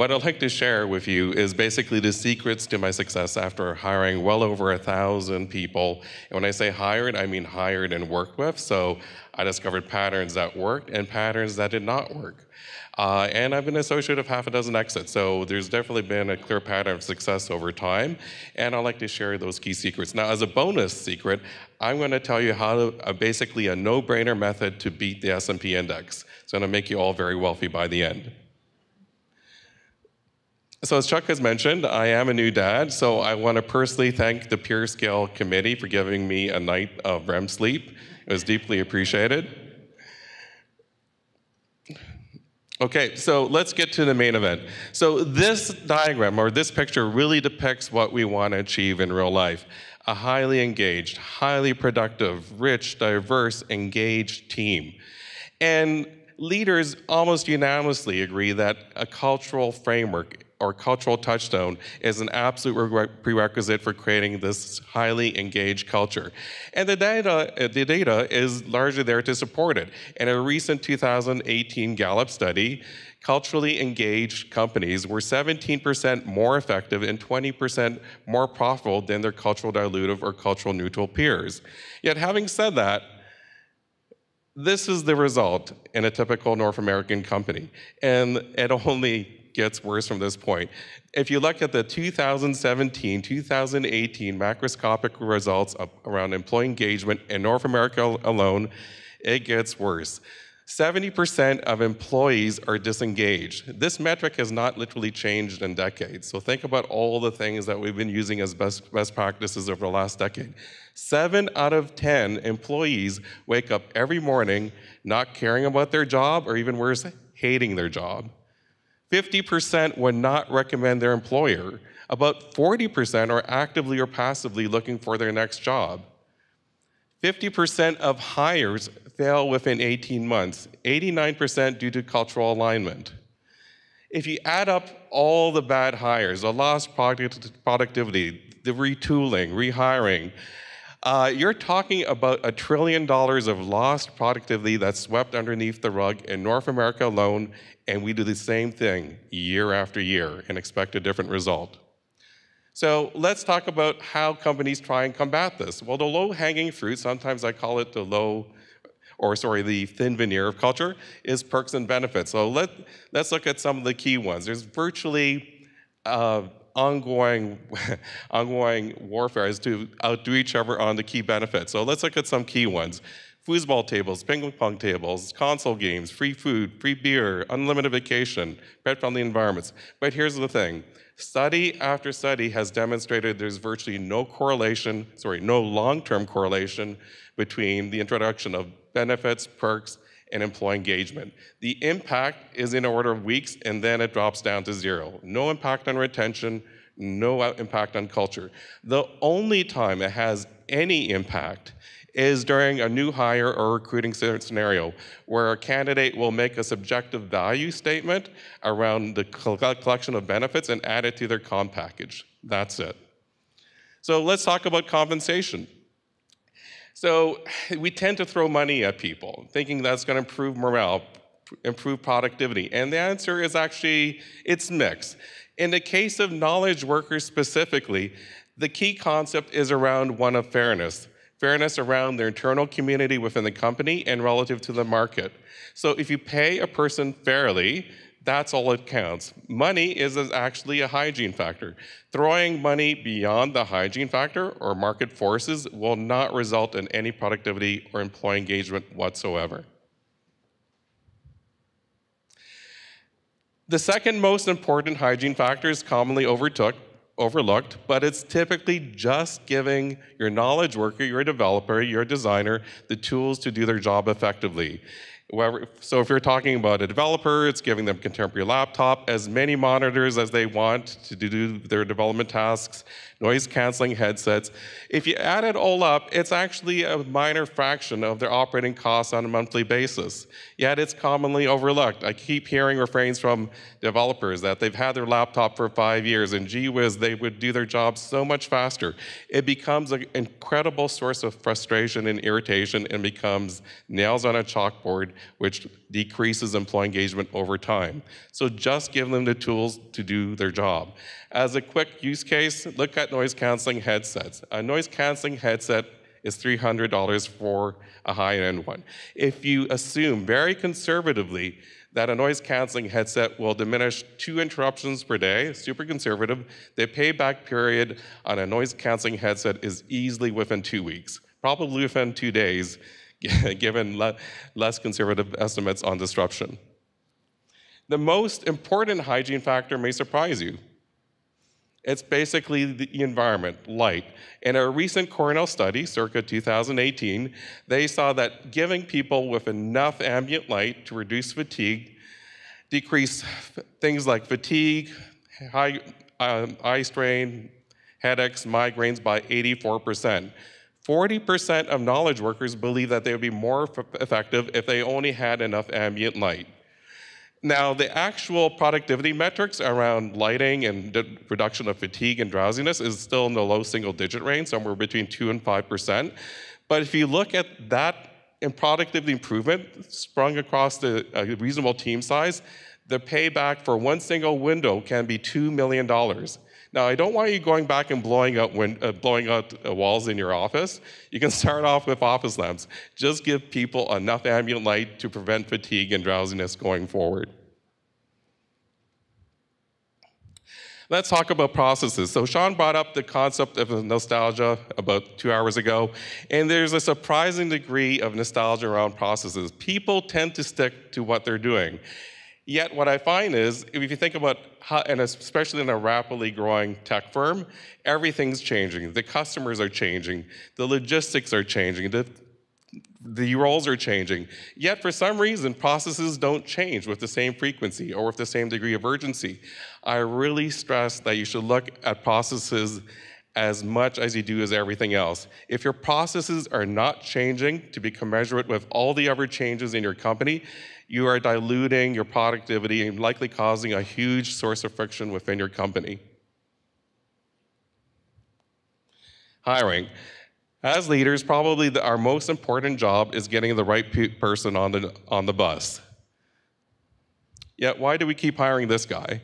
what I'd like to share with you is basically the secrets to my success after hiring well over 1,000 people. And when I say hired, I mean hired and worked with. So I discovered patterns that worked and patterns that did not work. And I've been associated with half a dozen exits. So there's definitely been a clear pattern of success over time. And I'd like to share those key secrets. Now, as a bonus secret, I'm going to tell you how to, basically a no-brainer method to beat the S&P index. It's going to make you all very wealthy by the end. So as Chuck has mentioned, I am a new dad, so I want to personally thank the Peerscale committee for giving me a night of REM sleep. It was deeply appreciated. Okay, so let's get to the main event. So this diagram, or this picture, really depicts what we want to achieve in real life. A highly engaged, highly productive, rich, diverse, engaged team. And leaders almost unanimously agree that a cultural framework or cultural touchstone is an absolute prerequisite for creating this highly engaged culture. And the data is largely there to support it. In a recent 2018 Gallup study, culturally engaged companies were 17% more effective and 20% more profitable than their cultural dilutive or cultural neutral peers. Yet having said that, this is the result in a typical North American company, and it only gets worse from this point. If you look at the 2017, 2018 macroscopic results around employee engagement in North America alone, it gets worse. 70% of employees are disengaged. This metric has not literally changed in decades. So think about all the things that we've been using as best practices over the last decade. 7 out of 10 employees wake up every morning not caring about their job, or even worse, hating their job. 50% would not recommend their employer. About 40% are actively or passively looking for their next job. 50% of hires fail within 18 months, 89% due to cultural alignment. If you add up all the bad hires, the lost productivity, the retooling, rehiring, you're talking about $1 trillion of lost productivity that's swept underneath the rug in North America alone, and we do the same thing year after year and expect a different result. So let's talk about how companies try and combat this. Well, the low-hanging fruit, sometimes I call it the thin veneer of culture, is perks and benefits. So let's look at some of the key ones. There's virtually ongoing warfare as to outdo each other on the key benefits. So let's look at some key ones. Foosball tables, ping pong tables, console games, free food, free beer, unlimited vacation, pet-friendly environments. But here's the thing. Study after study has demonstrated there's virtually no long-term correlation between the introduction of benefits, perks, and employee engagement. The impact is in the order of weeks, and then it drops down to zero. No impact on retention, no impact on culture. The only time it has any impact is during a new hire or recruiting scenario, where a candidate will make a subjective value statement around the collection of benefits and add it to their comp package. That's it. So let's talk about compensation. So we tend to throw money at people, thinking that's going to improve morale, improve productivity. And the answer is actually, it's mixed. In the case of knowledge workers specifically, the key concept is around one of fairness. Fairness around their internal community within the company and relative to the market. So if you pay a person fairly, that's all it counts. Money is actually a hygiene factor. Throwing money beyond the hygiene factor or market forces will not result in any productivity or employee engagement whatsoever. The second most important hygiene factor is commonly overlooked, but it's typically just giving your knowledge worker, your developer, your designer, the tools to do their job effectively. So if you're talking about a developer, it's giving them a contemporary laptop, as many monitors as they want to do their development tasks, noise-canceling headsets. If you add it all up, it's actually a minor fraction of their operating costs on a monthly basis. Yet it's commonly overlooked. I keep hearing refrains from developers that they've had their laptop for 5 years, and gee whiz, they would do their job so much faster. It becomes an incredible source of frustration and irritation and becomes nails on a chalkboard, which decreases employee engagement over time. So just give them the tools to do their job. As a quick use case, look at noise-canceling headsets. A noise-canceling headset is $300 for a high-end one. If you assume very conservatively that a noise-canceling headset will diminish 2 interruptions per day, super conservative, the payback period on a noise-canceling headset is easily within 2 weeks, probably within 2 days, given less conservative estimates on disruption. The most important hygiene factor may surprise you. It's basically the environment, light. In a recent Cornell study, circa 2018, they saw that giving people with enough ambient light to reduce fatigue decreased things like fatigue, high eye strain, headaches, migraines by 84%. 40% of knowledge workers believe that they would be more effective if they only had enough ambient light. Now, the actual productivity metrics around lighting and the reduction of fatigue and drowsiness is still in the low single-digit range, somewhere between 2 and 5%. But if you look at that in productivity improvement sprung across a reasonable team size, the payback for one single window can be $2 million. Now, I don't want you going back and blowing out walls in your office. You can start off with office lamps. Just give people enough ambient light to prevent fatigue and drowsiness going forward. Let's talk about processes. So Sean brought up the concept of nostalgia about 2 hours ago, and there's a surprising degree of nostalgia around processes. People tend to stick to what they're doing. Yet what I find is, if you think about how, and especially in a rapidly growing tech firm, everything's changing. The customers are changing. The logistics are changing. The roles are changing. Yet for some reason, processes don't change with the same frequency or with the same degree of urgency. I really stress that you should look at processes as much as you do as everything else. If your processes are not changing to be commensurate with all the other changes in your company, you are diluting your productivity and likely causing a huge source of friction within your company. Hiring. As leaders, probably our most important job is getting the right person on the bus. Yet why do we keep hiring this guy?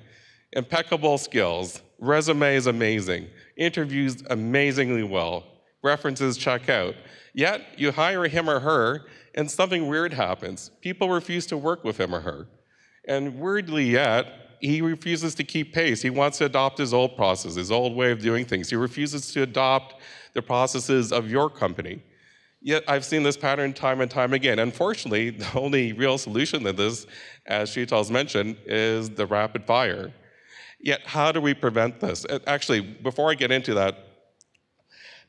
Impeccable skills, resume is amazing, interviews amazingly well, references check out. Yet you hire him or her and something weird happens. People refuse to work with him or her. And weirdly yet, he refuses to keep pace. He wants to adopt his old process, his old way of doing things. He refuses to adopt the processes of your company. Yet I've seen this pattern time and time again. Unfortunately, the only real solution to this, as Sheetal's mentioned, is the rapid fire. Yet how do we prevent this? Actually, before I get into that,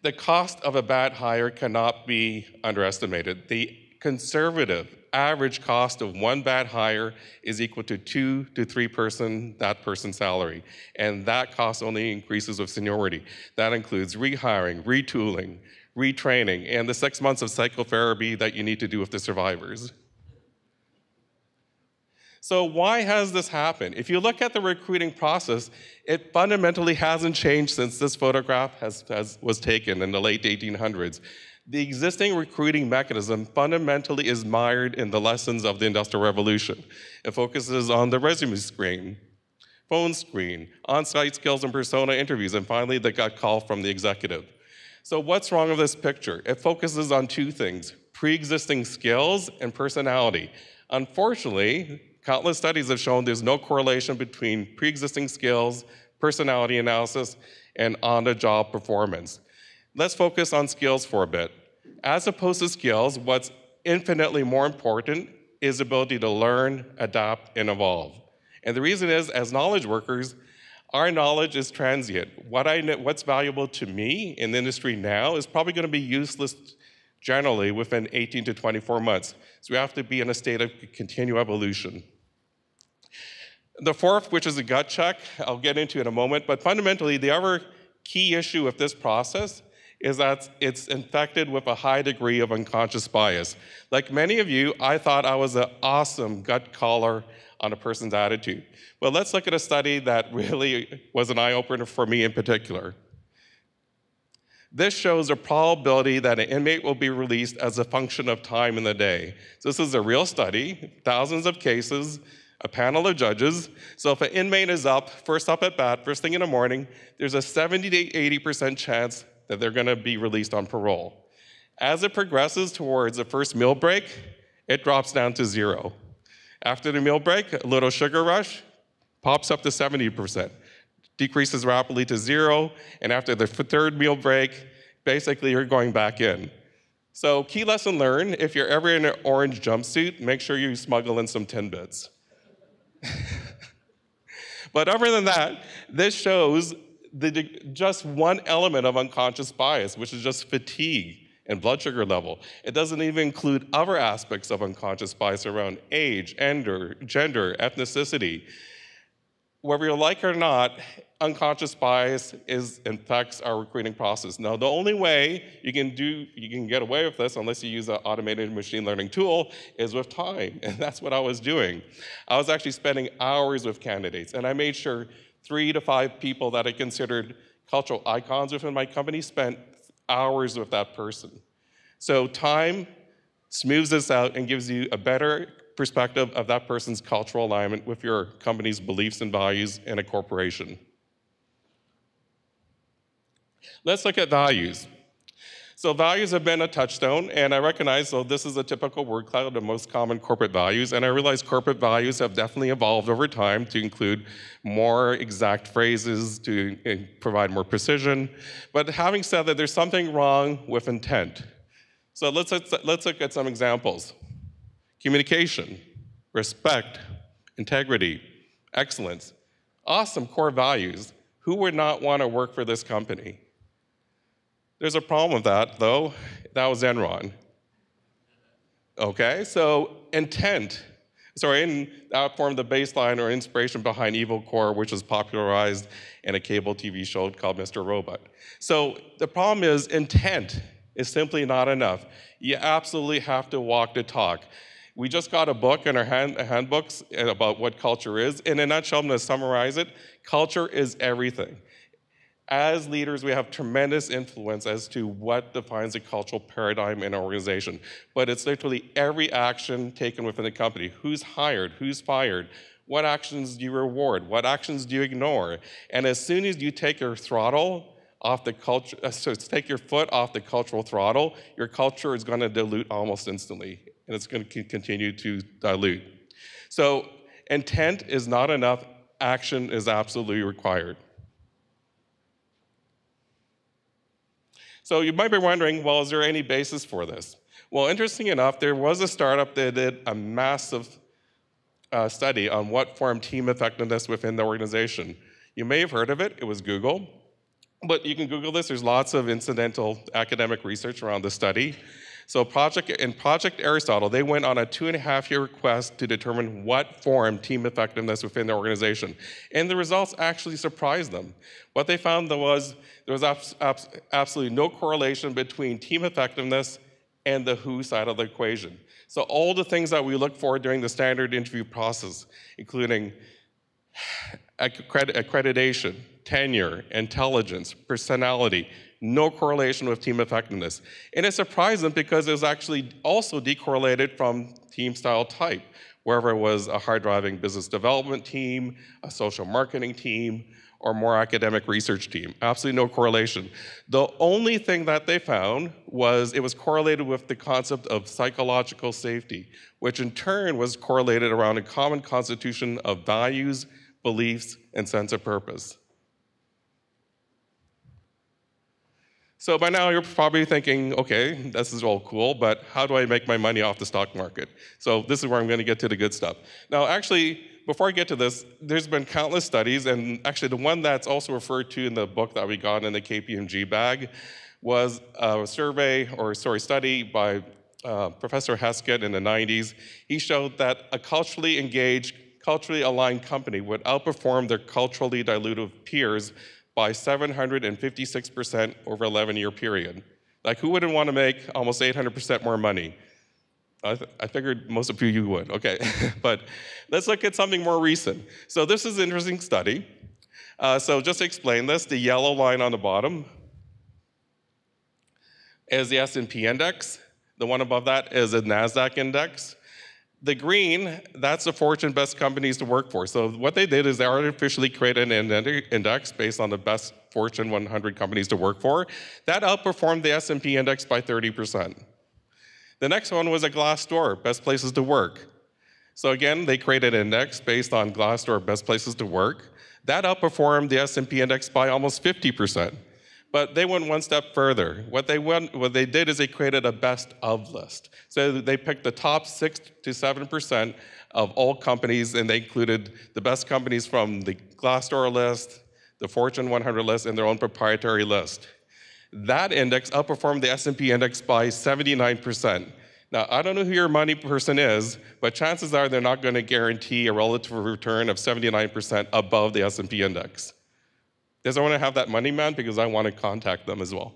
the cost of a bad hire cannot be underestimated. The conservative average cost of one bad hire is equal to 2 to 3 that person's salary. And that cost only increases with seniority. That includes rehiring, retooling, retraining, and the 6 months of psychotherapy that you need to do with the survivors. So why has this happened? If you look at the recruiting process, it fundamentally hasn't changed since this photograph was taken in the late 1800s. The existing recruiting mechanism fundamentally is mired in the lessons of the Industrial Revolution. It focuses on the resume screen, phone screen, on-site skills and persona interviews, and finally the gut call from the executive. So what's wrong with this picture? It focuses on 2 things, pre-existing skills and personality. Unfortunately, countless studies have shown there's no correlation between pre-existing skills, personality analysis, and on-the-job performance. Let's focus on skills for a bit. As opposed to skills, what's infinitely more important is the ability to learn, adapt, and evolve. And the reason is, as knowledge workers, our knowledge is transient. What's valuable to me in the industry now is probably going to be useless generally within 18 to 24 months. So we have to be in a state of continual evolution. The fourth, which is a gut check, I'll get into in a moment, but fundamentally, the other Key issue with this process is that it's infected with a high degree of unconscious bias. Like many of you, I thought I was an awesome gut caller on a person's attitude. But let's look at a study that really was an eye-opener for me in particular. This shows the probability that an inmate will be released as a function of time in the day. So this is a real study, thousands of cases, a panel of judges. So if an inmate is first up at bat, first thing in the morning, there's a 70 to 80% chance that they're going to be released on parole. As it progresses towards the first meal break, it drops down to 0. After the meal break, a little sugar rush pops up to 70%, decreases rapidly to 0, and after the third meal break, basically you're going back in. So key lesson learned, if you're ever in an orange jumpsuit, make sure you smuggle in some Timbits. But other than that, this shows just one element of unconscious bias, which is just fatigue and blood sugar level. It doesn't even include other aspects of unconscious bias around age, gender, ethnicity. Whether you like it or not, unconscious bias infects our recruiting process. Now, the only way you can get away with this, unless you use an automated machine learning tool, is with time, and that's what I was doing. I was actually spending hours with candidates, and I made sure 3 to 5 people that I considered cultural icons within my company spent hours with that person. So time smooths this out and gives you a better perspective of that person's cultural alignment with your company's beliefs and values in a corporation. Let's look at values. So values have been a touchstone, and I recognize, so this is a typical word cloud, the most common corporate values, and I realize corporate values have definitely evolved over time to include more exact phrases, to provide more precision. But having said that, there's something wrong with intent. So let's look at some examples. Communication, respect, integrity, excellence. Awesome core values. Who would not want to work for this company? There's a problem with that, though. That was Enron. Okay, so intent. And that formed the baseline or inspiration behind Evil Core, which was popularized in a cable TV show called Mr. Robot. So the problem is intent is simply not enough. You absolutely have to walk the talk. We just got a book in our handbooks about what culture is. In a nutshell, I'm going to summarize it. Culture is everything. As leaders, we have tremendous influence as to what defines a cultural paradigm in an organization. But it's literally every action taken within the company. Who's hired? Who's fired? What actions do you reward? What actions do you ignore? And as soon as you take your throttle off the culture, take your foot off the cultural throttle, your culture is going to dilute almost instantly. And it's going to continue to dilute. So intent is not enough. Action is absolutely required. So you might be wondering, well, is there any basis for this? Well, interesting enough, there was a startup that did a massive study on what formed team effectiveness within the organization. You may have heard of it. It was Google. But you can Google this. There's lots of incidental academic research around the study. So in Project Aristotle, they went on a 2.5-year quest to determine what formed team effectiveness within the organization. And the results actually surprised them. What they found was there was absolutely no correlation between team effectiveness and the who side of the equation. So all the things that we look for during the standard interview process, including accreditation, tenure, intelligence, personality, no correlation with team effectiveness. And it surprised them because it was actually also decorrelated from team style type, whether it was a hard-driving business development team, a social marketing team, or more academic research team. Absolutely no correlation. The only thing that they found was it was correlated with the concept of psychological safety, which in turn was correlated around a common constitution of values, beliefs, and sense of purpose. So by now you're probably thinking, okay, this is all cool, but how do I make my money off the stock market? So this is where I'm going to get to the good stuff. Now actually, before I get to this, there's been countless studies, and actually the one that's also referred to in the book that we got in the KPMG bag was a study by Professor Heskett in the 90s. He showed that a culturally engaged, culturally aligned company would outperform their culturally dilutive peers by 756% over an 11-year period. Like, who wouldn't want to make almost 800% more money? I figured most of you would, okay. But let's look at something more recent. So this is an interesting study. So just to explain this, the yellow line on the bottom is the S&P index. The one above that is a NASDAQ index. The green, that's the Fortune best companies to work for. So what they did is they artificially created an index based on the best Fortune 100 companies to work for. That outperformed the S&P index by 30%. The next one was a Glassdoor, best places to work. So again, they created an index based on Glassdoor, best places to work. That outperformed the S&P index by almost 50%. But they went one step further. What they did is they created a best of list. So they picked the top 6 to 7% of all companies, and they included the best companies from the Glassdoor list, the Fortune 100 list, and their own proprietary list. That index outperformed the S&P index by 79%. Now, I don't know who your money person is, but chances are they're not going to guarantee a relative return of 79% above the S&P index. Does anyone have that money man? Because I want to contact them as well.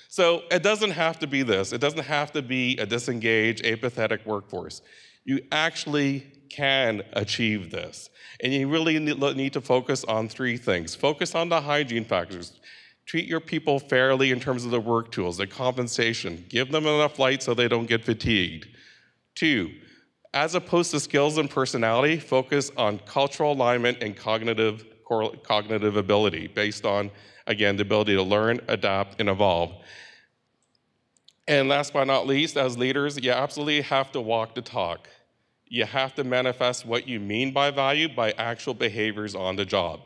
So it doesn't have to be this. It doesn't have to be a disengaged, apathetic workforce. You actually can achieve this. And you really need to focus on 3 things. Focus on the hygiene factors. Treat your people fairly in terms of the work tools, the compensation. Give them enough light so they don't get fatigued. 2, as opposed to skills and personality, focus on cultural alignment and cognitive ability based on, again, the ability to learn, adapt, and evolve. And last but not least, as leaders, you absolutely have to walk the talk. You have to manifest what you mean by value by actual behaviors on the job.